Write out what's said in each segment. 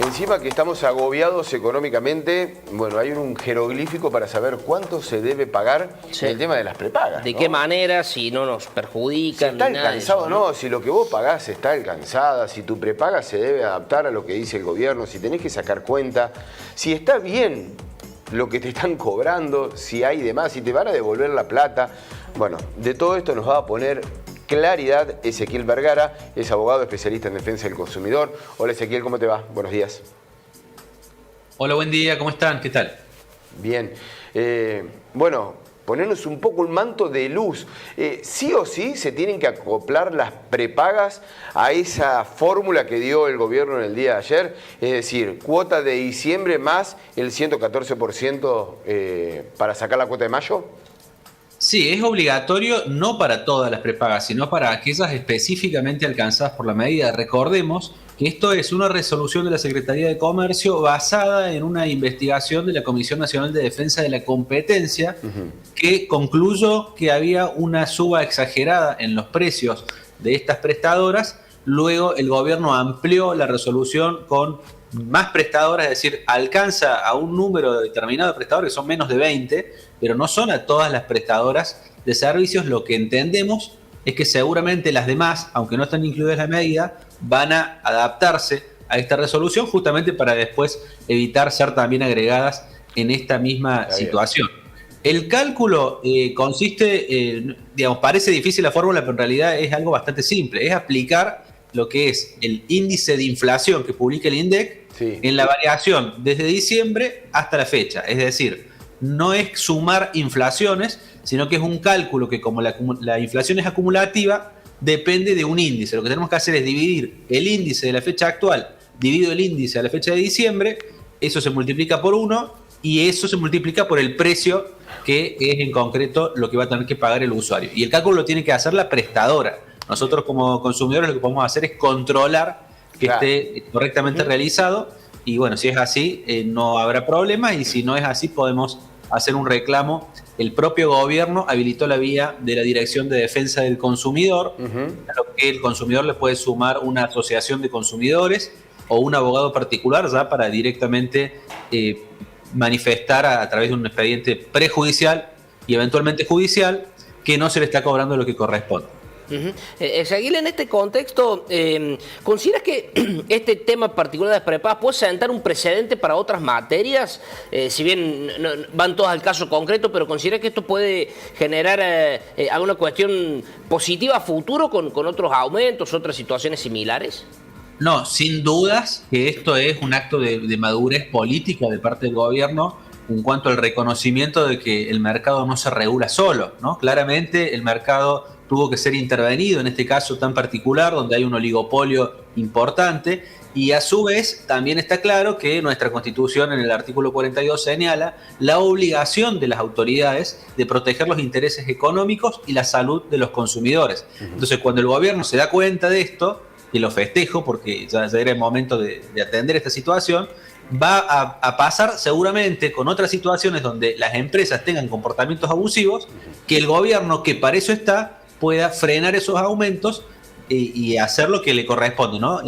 Encima que estamos agobiados económicamente, bueno, hay un jeroglífico para saber cuánto se debe pagar en el tema de las prepagas. ¿De ¿no? qué manera? Si no nos perjudican. Si está ni nada alcanzado o de eso, no, si lo que vos pagás está alcanzada, si tu prepaga se debe adaptar a lo que dice el gobierno, si tenés que sacar cuenta, si está bien lo que te están cobrando, si hay demás, si te van a devolver la plata. Bueno, de todo esto nos va a poner claridad Ezequiel Vergara, es abogado especialista en defensa del consumidor. Hola Ezequiel, ¿cómo te va? Buenos días. Hola, buen día, ¿cómo están? ¿Qué tal? Bien. Bueno, ponernos un poco un manto de luz. Sí o sí se tienen que acoplar las prepagas a esa fórmula que dio el gobierno en el día de ayer, es decir, cuota de diciembre más el 114% para sacar la cuota de mayo. Sí, es obligatorio no para todas las prepagas, sino para aquellas específicamente alcanzadas por la medida. Recordemos que esto es una resolución de la Secretaría de Comercio basada en una investigación de la Comisión Nacional de Defensa de la Competencia que concluyó que había una suba exagerada en los precios de estas prestadoras. Luego el gobierno amplió la resolución con más prestadoras, es decir, alcanza a un número determinado de prestadores, que son menos de 20, pero no son a todas las prestadoras de servicios. Lo que entendemos es que seguramente las demás, aunque no están incluidas en la medida, van a adaptarse a esta resolución justamente para después evitar ser también agregadas en esta misma situación. El cálculo consiste, digamos, parece difícil la fórmula, pero en realidad es algo bastante simple. Es aplicar lo que es el índice de inflación que publica el INDEC en la variación desde diciembre hasta la fecha. Es decir, no es sumar inflaciones, sino que es un cálculo que, como la inflación es acumulativa, depende de un índice. Lo que tenemos que hacer es dividir el índice de la fecha actual, dividido el índice a la fecha de diciembre, eso se multiplica por 1 y eso se multiplica por el precio que es en concreto lo que va a tener que pagar el usuario. Y el cálculo lo tiene que hacer la prestadora. Nosotros como consumidores lo que podemos hacer es controlar que esté correctamente realizado y bueno, si es así no habrá problema y si no es así podemos hacer un reclamo. El propio gobierno habilitó la vía de la Dirección de Defensa del Consumidor, a lo que el consumidor le puede sumar una asociación de consumidores o un abogado particular ya para directamente manifestar a través de un expediente prejudicial y eventualmente judicial que no se le está cobrando lo que corresponde. Ezequiel, en este contexto, ¿consideras que este tema particular de las prepagas puede sentar un precedente para otras materias? Si bien no, van todas al caso concreto, pero ¿consideras que esto puede generar alguna cuestión positiva a futuro con otros aumentos, otras situaciones similares? No, sin dudas que esto es un acto de madurez política de parte del gobierno en cuanto al reconocimiento de que el mercado no se regula solo, ¿no? Claramente el mercado tuvo que ser intervenido en este caso tan particular donde hay un oligopolio importante y a su vez también está claro que nuestra Constitución en el artículo 42 señala la obligación de las autoridades de proteger los intereses económicos y la salud de los consumidores. Entonces cuando el gobierno se da cuenta de esto, y lo festejo porque ya era el momento de atender esta situación, va a pasar seguramente con otras situaciones donde las empresas tengan comportamientos abusivos, que el gobierno, que para eso está, pueda frenar esos aumentos y hacer lo que le corresponde, ¿no?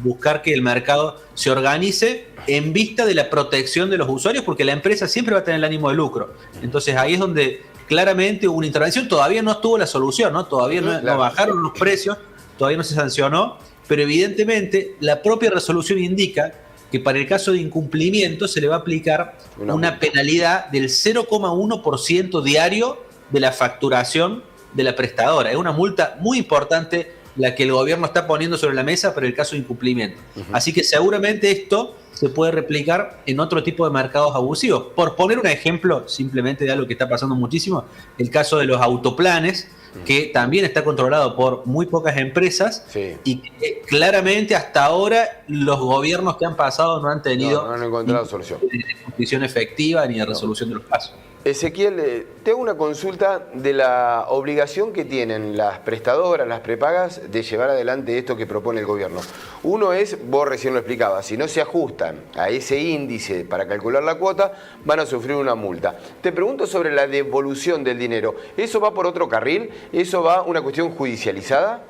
Buscar que el mercado se organice en vista de la protección de los usuarios, porque la empresa siempre va a tener el ánimo de lucro. Entonces ahí es donde claramente hubo una intervención, todavía no estuvo la solución, ¿no? Todavía no bajaron los precios, todavía no se sancionó, pero evidentemente la propia resolución indica que para el caso de incumplimiento se le va a aplicar una penalidad del 0,1% diario de la facturación de la prestadora. Es una multa muy importante la que el gobierno está poniendo sobre la mesa para el caso de incumplimiento. Así que seguramente esto se puede replicar en otro tipo de mercados abusivos. Por poner un ejemplo simplemente de algo que está pasando muchísimo, el caso de los autoplanes, que también está controlado por muy pocas empresas y que claramente hasta ahora los gobiernos que han pasado no han tenido no han encontrado solución. Ni de justicia efectiva ni de resolución de los casos. Ezequiel, te hago una consulta de la obligación que tienen las prestadoras, las prepagas, de llevar adelante esto que propone el gobierno. Uno es, vos recién lo explicabas, si no se ajustan a ese índice para calcular la cuota, van a sufrir una multa. Te pregunto sobre la devolución del dinero. ¿Eso va por otro carril? ¿Eso va una cuestión judicializada?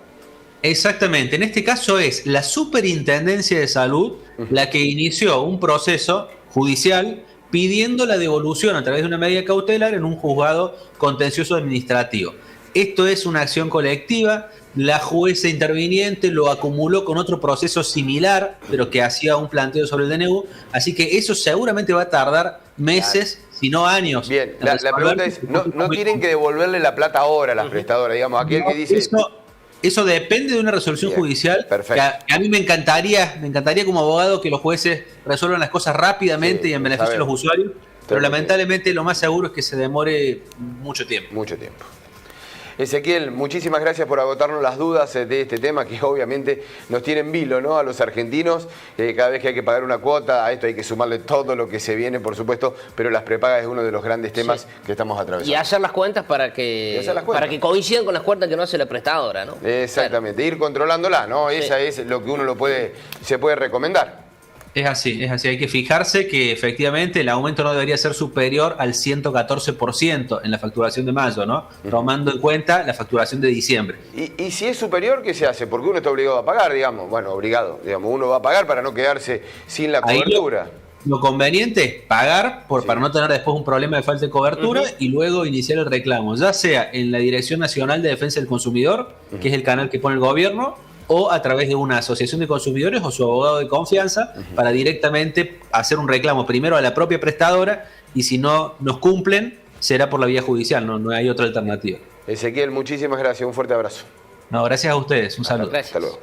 Exactamente, en este caso es la Superintendencia de Salud la que inició un proceso judicial pidiendo la devolución a través de una medida cautelar en un juzgado contencioso administrativo. Esto es una acción colectiva, la jueza interviniente lo acumuló con otro proceso similar, pero que hacía un planteo sobre el DNU, así que eso seguramente va a tardar meses, si no años. Bien, la pregunta es, no tienen que devolverle la plata ahora a las prestadoras, digamos, aquel que dice... Eso depende de una resolución judicial. Que a mí me encantaría como abogado que los jueces resuelvan las cosas rápidamente y en beneficio de los usuarios, pero lamentablemente lo más seguro es que se demore mucho tiempo. Mucho tiempo. Ezequiel, muchísimas gracias por agotarnos las dudas de este tema que obviamente nos tiene en vilo, ¿no? A los argentinos, cada vez que hay que pagar una cuota, a esto hay que sumarle todo lo que se viene, por supuesto, pero las prepagas es uno de los grandes temas que estamos atravesando. Y hacer las cuentas para que coincidan con las cuentas que no hace la prestadora, ¿no? Exactamente, ir controlándola, ¿no? Esa es lo que uno se puede recomendar. Es así, hay que fijarse que efectivamente el aumento no debería ser superior al 114% en la facturación de mayo, ¿no? Tomando en cuenta la facturación de diciembre. Y si es superior, ¿qué se hace? Porque uno está obligado a pagar, digamos. Bueno, obligado, digamos, uno va a pagar para no quedarse sin la cobertura. Lo conveniente es pagar para no tener después un problema de falta de cobertura y luego iniciar el reclamo, ya sea en la Dirección Nacional de Defensa del Consumidor, que es el canal que pone el gobierno, o a través de una asociación de consumidores o su abogado de confianza para directamente hacer un reclamo primero a la propia prestadora y si no nos cumplen será por la vía judicial, no hay otra alternativa. Ezequiel, muchísimas gracias, un fuerte abrazo. No, gracias a ustedes, un saludo. Gracias. Hasta luego.